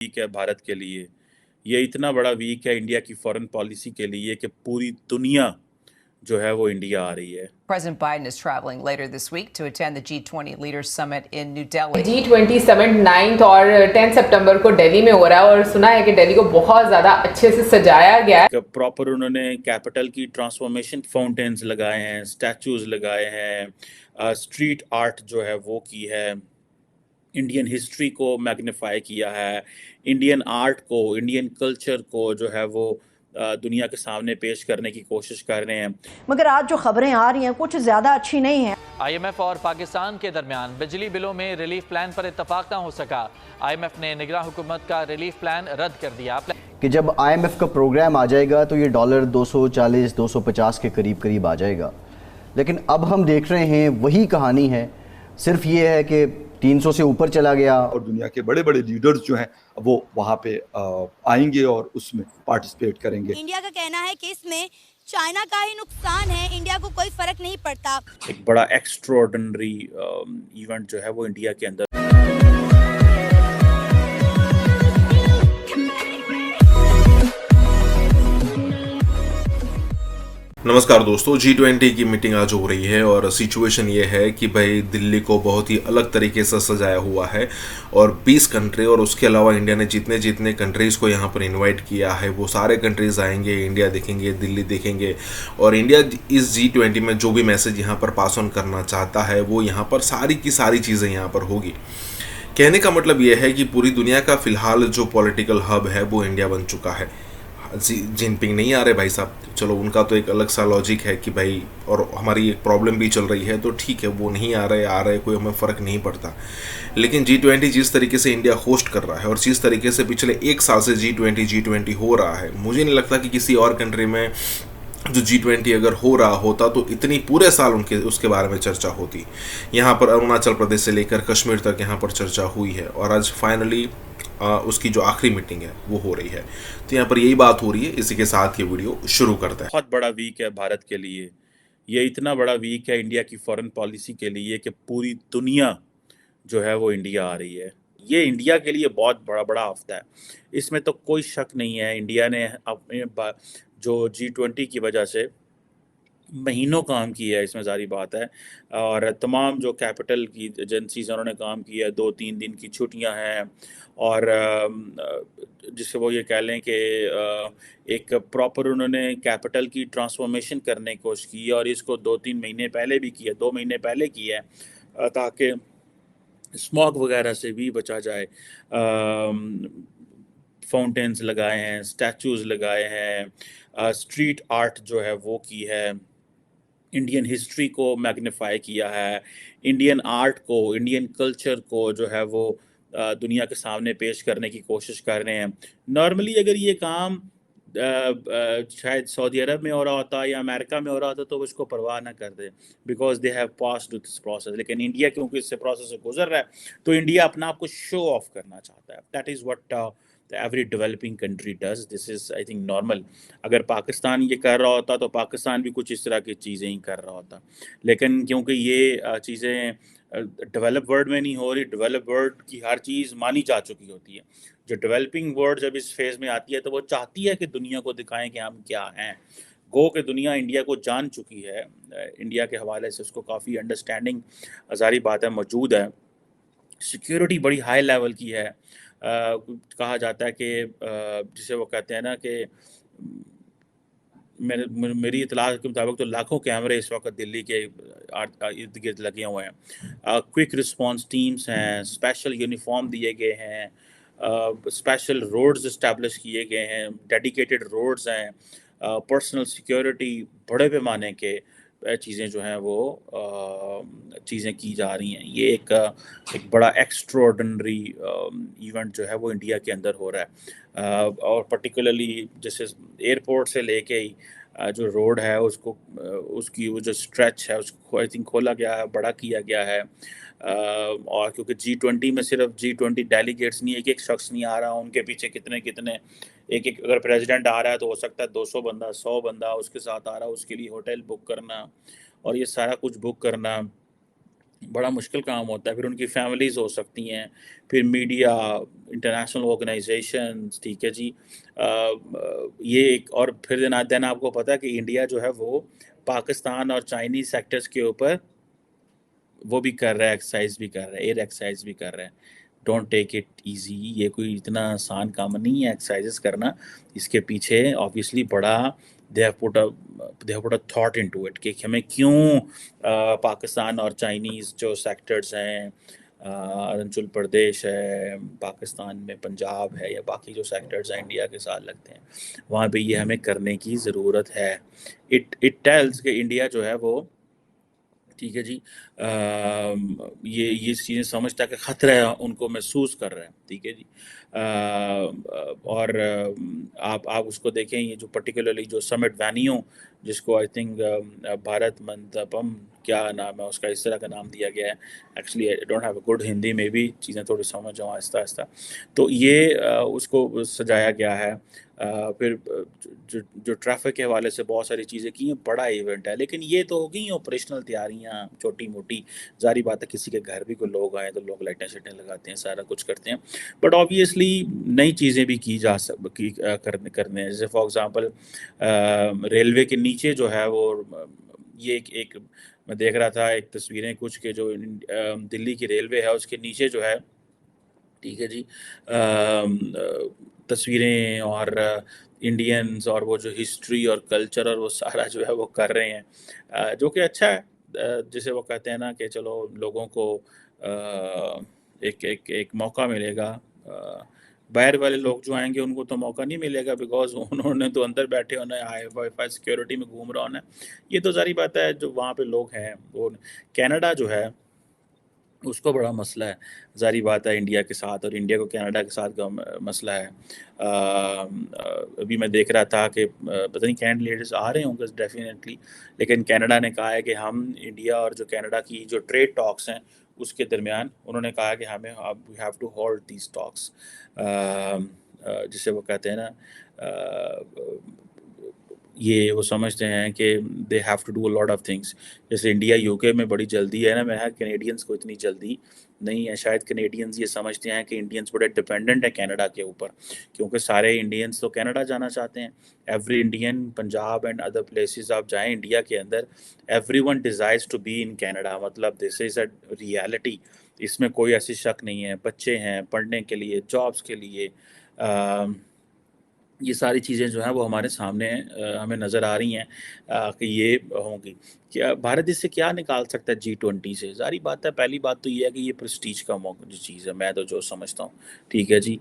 Week है भारत के लिए। ये इतना बड़ा वीक है इंडिया की फॉरेन पॉलिसी के लिए कि पूरी दुनिया जो है वो इंडिया आ रही है। President Biden is traveling later this week to attend the G20 Leaders Summit in New Delhi. G20 summit 9 और 10 सितंबर को दिल्ली में हो रहा है और सुना है कि दिल्ली को बहुत ज़्यादा अच्छे से सजाया गया है। प्रॉपर उन्होंने कैपिटल की ट्रांसफॉर्मेशन, फाउंटेन्स लगाए हैं, स्टैचूज लगाए हैं, स्ट्रीट आर्ट जो है वो की है, इंडियन हिस्ट्री को मैग्नीफाई किया है, इंडियन आर्ट को, इंडियन कल्चर को जो है वो दुनिया के सामने पेश करने की कोशिश कर रहे हैं। मगर आज जो खबरें आ रही हैं कुछ ज़्यादा अच्छी नहीं हैं। IMF और पाकिस्तान के दरमियान बिजली बिलों में रिलीफ प्लान पर इत्तफाक न हो सका। IMF ने निगरान हुकूमत का रिलीफ प्लान रद्द कर दिया कि जब IMF का प्रोग्राम आ जाएगा तो ये डॉलर 240-250 के करीब आ जाएगा। लेकिन अब हम देख रहे हैं वही कहानी है, सिर्फ ये है कि 300 से ऊपर चला गया। और दुनिया के बड़े बड़े लीडर्स जो हैं वो वहाँ पे आएंगे और उसमें पार्टिसिपेट करेंगे। इंडिया का कहना है कि इसमें चाइना का ही नुकसान है, इंडिया को कोई फर्क नहीं पड़ता। एक बड़ा एक्स्ट्राऑर्डिनरी इवेंट जो है वो इंडिया के अंदर। नमस्कार दोस्तों, G20 की मीटिंग आज हो रही है और सिचुएशन ये है कि भाई दिल्ली को बहुत ही अलग तरीके से सजाया हुआ है और 20 कंट्री और उसके अलावा इंडिया ने जितने जितने कंट्रीज़ को यहाँ पर इनवाइट किया है वो सारे कंट्रीज़ आएंगे, इंडिया देखेंगे, दिल्ली देखेंगे और इंडिया इस G20 में जो भी मैसेज यहाँ पर पास ऑन करना चाहता है वो यहाँ पर सारी की सारी चीज़ें यहाँ पर होगी। कहने का मतलब ये है कि पूरी दुनिया का फ़िलहाल जो पॉलिटिकल हब है वो इंडिया बन चुका है। जिनपिंग नहीं आ रहे भाई साहब, चलो उनका तो एक अलग सा लॉजिक है कि भाई, और हमारी एक प्रॉब्लम भी चल रही है तो ठीक है, वो नहीं आ रहे कोई हमें फ़र्क नहीं पड़ता। लेकिन G20 जिस तरीके से इंडिया होस्ट कर रहा है और जिस तरीके से पिछले एक साल से G20 हो रहा है, मुझे नहीं लगता कि किसी और कंट्री में जो G20 अगर हो रहा होता तो इतनी पूरे साल उसके बारे में चर्चा होती। यहाँ पर अरुणाचल प्रदेश से लेकर कश्मीर तक यहाँ पर चर्चा हुई है और आज फाइनली उसकी जो आखिरी मीटिंग है वो हो रही है। तो यहाँ पर यही बात हो रही है। इसी के साथ ये वीडियो शुरू करता है। बहुत बड़ा वीक है भारत के लिए। ये इतना बड़ा वीक है इंडिया की फॉरेन पॉलिसी के लिए कि पूरी दुनिया जो है वो इंडिया आ रही है। ये इंडिया के लिए बहुत बड़ा हफ्ता है, इसमें तो कोई शक नहीं है। इंडिया ने अपने जो G20 की वजह से महीनों काम किया है, इसमें सारी बात है। और तमाम जो कैपिटल की एजेंसीज उन्होंने काम किया है, 2-3 दिन की छुट्टियां हैं और जिससे वो ये कह लें कि एक प्रॉपर उन्होंने कैपिटल की ट्रांसफॉर्मेशन करने की कोशिश की और इसको 2-3 महीने पहले भी किया, 2 महीने पहले किया है ताकि स्मॉग वगैरह से भी बचा जाए। फाउंटेन्स लगाए हैं, स्टैचूज़ लगाए हैं, स्ट्रीट आर्ट जो है वो की है, इंडियन हिस्ट्री को मैग्नीफाई किया है, इंडियन आर्ट को, इंडियन कल्चर को जो है वो दुनिया के सामने पेश करने की कोशिश कर रहे हैं। नॉर्मली अगर ये काम शायद सऊदी अरब में हो रहा होता या अमेरिका में हो रहा होता तो उसको परवाह ना करते, because they have passed this process. लेकिन इंडिया क्योंकि इससे प्रोसेस से गुजर रहा है तो इंडिया अपना आप को शो ऑफ करना चाहता है। That is what every developing country does. This is I think normal. अगर पाकिस्तान ये कर रहा होता तो पाकिस्तान भी कुछ इस तरह की चीज़ें ही कर रहा होता। लेकिन क्योंकि ये चीज़ें डेवलप वर्ल्ड में नहीं हो रही, डेवलप वर्ल्ड की हर चीज़ मानी जा चुकी होती है। जो डेवलपिंग वर्ल्ड जब इस फेज़ में आती है तो वो चाहती है कि दुनिया को दिखाएं कि हम क्या हैं। गो के दुनिया इंडिया को जान चुकी है, इंडिया के हवाले से उसको काफ़ी अंडरस्टैंडिंग सारी बातें मौजूद है। सिक्योरिटी बड़ी हाई लेवल की है। कहा जाता है कि जिसे वो कहते हैं ना कि मेरी इतला के मुताबिक तो लाखों कैमरे इस वक्त दिल्ली के इर्द गिर्द लगे हुए हैं। क्विक रिस्पांस टीम्स हैं, स्पेशल यूनिफॉर्म दिए गए हैं, स्पेशल रोड्स इस्टेब्लिश किए गए हैं, डेडिकेटेड रोड्स हैं, पर्सनल सिक्योरिटी, बड़े पैमाने के चीज़ें जो हैं वो चीज़ें की जा रही हैं। ये एक बड़ा एक्स्ट्राऑर्डिनरी इवेंट जो है वो इंडिया के अंदर हो रहा है। और पर्टिकुलरली जैसे एयरपोर्ट से लेके ही जो रोड है उसको उसकी वो जो स्ट्रेच है उसको आई थिंक खोला गया है, बड़ा किया गया है। और क्योंकि G20 में सिर्फ G20 डेलीगेट्स नहीं, एक शख्स नहीं आ रहा, उनके पीछे कितने कितने एक अगर प्रेसिडेंट आ रहा है तो हो सकता है 200 बंदा 100 बंदा उसके साथ आ रहा है, उसके लिए होटल बुक करना और ये सारा कुछ बुक करना बड़ा मुश्किल काम होता है। फिर उनकी फैमिलीज हो सकती हैं, फिर मीडिया, इंटरनेशनल ऑर्गेनाइजेशंस, ठीक है जी। ये एक और फिर देन आपको पता है कि इंडिया जो है वो पाकिस्तान और चाइनीज सेक्टर्स के ऊपर वो भी कर रहा है, एक्सरसाइज भी कर रहा है, एयर एक्सरसाइज भी कर रहा है। डोंट टेक इट इजी, ये कोई इतना आसान काम नहीं है एक्सरसाइजेस करना। इसके पीछे ऑब्वियसली बड़ा they have put a thought into it कि हमें क्यों पाकिस्तान और चाइनीज़ जो सेक्टर्स हैं, अरुणाचल प्रदेश है पाकिस्तान में, पंजाब है, या बाकी जो सेक्टर्स हैं इंडिया के साथ लगते हैं, वहाँ पे ये हमें करने की ज़रूरत है। इट टेल्स कि इंडिया जो है वो, ठीक है जी, ये चीज़ें समझता है कि ख़तरा है, उनको महसूस कर रहा है, ठीक है जी। और आप उसको देखें, ये जो पर्टिकुलरली जो समिट वैन्यू, जिसको आई थिंक भारत मंडपम, क्या नाम है उसका, इस तरह का नाम दिया गया है। Actually I don't have a good Hindi में भी, चीज़ें थोड़ी समझ जाऊँ आहिस्ता आहिस्ता। तो ये उसको सजाया गया है। फिर जो ट्रैफिक के हवाले से बहुत सारी चीज़ें की हैं, बड़ा इवेंट है। लेकिन ये तो हो गई ऑपरेशनल तैयारियां छोटी मोटी, जारी बात है किसी के घर भी कोई लोग आए तो लोग लाइटें शाइटें लगाते हैं, सारा कुछ करते हैं। बट ऑब्वियसली नई चीज़ें भी की जा करने हैं। जैसे फॉर एग्ज़ाम्पल रेलवे के नीचे जो है वो, ये एक मैं देख रहा था एक तस्वीरें कुछ के, जो दिल्ली की रेलवे है उसके नीचे जो है, ठीक है जी, तस्वीरें और इंडियंस और वो जो हिस्ट्री और कल्चर और वो सारा जो है वो कर रहे हैं, जो कि अच्छा है। जिसे वो कहते हैं ना कि चलो लोगों को एक मौका मिलेगा। बाहर वाले लोग जो आएंगे उनको तो मौका नहीं मिलेगा, बिकॉज उन्होंने तो अंदर बैठे होना है, हाई वाईफाई सिक्योरिटी में घूम रहा होना है। ये तो सारी बात है, जो वहाँ पे लोग हैं वो, कनाडा जो है उसको बड़ा मसला है, ज़ाहिर बात है इंडिया के साथ, और इंडिया को कनाडा के साथ का मसला है। अभी मैं देख रहा था कि पता नहीं कैंडिडेट्स आ रहे होंगे डेफिनेटली, लेकिन कनाडा ने कहा है कि हम इंडिया और जो कनाडा की जो ट्रेड टॉक्स हैं उसके दरमियान उन्होंने कहा कि हमें we have to hold these talks, जिसे वो कहते हैं ना, ये वो समझते हैं कि they have to do a lot of things. जैसे इंडिया यूके में बड़ी जल्दी है ना, मैं कैनेडियंस को इतनी जल्दी नहीं है। शायद कैनेडियंस ये समझते हैं कि इंडियंस बड़े डिपेंडेंट है कनाडा के ऊपर, क्योंकि सारे इंडियंस तो कनाडा जाना चाहते हैं। Every Indian, Punjab and other places आप जाएं इंडिया के अंदर, everyone desires to be in Canada. मतलब दिस इज़ अ रियलिटी, इसमें कोई ऐसी शक नहीं है। बच्चे हैं पढ़ने के लिए, जॉब्स के लिए, ये सारी चीज़ें जो हैं वो हमारे सामने हमें नज़र आ रही हैं कि ये होंगी। क्या भारत इससे क्या निकाल सकता है G20 से? ज़ाहिर बात है, पहली बात तो ये है कि ये प्रेस्टीज का मौका जो चीज़ है, मैं तो जो समझता हूँ, ठीक है जी।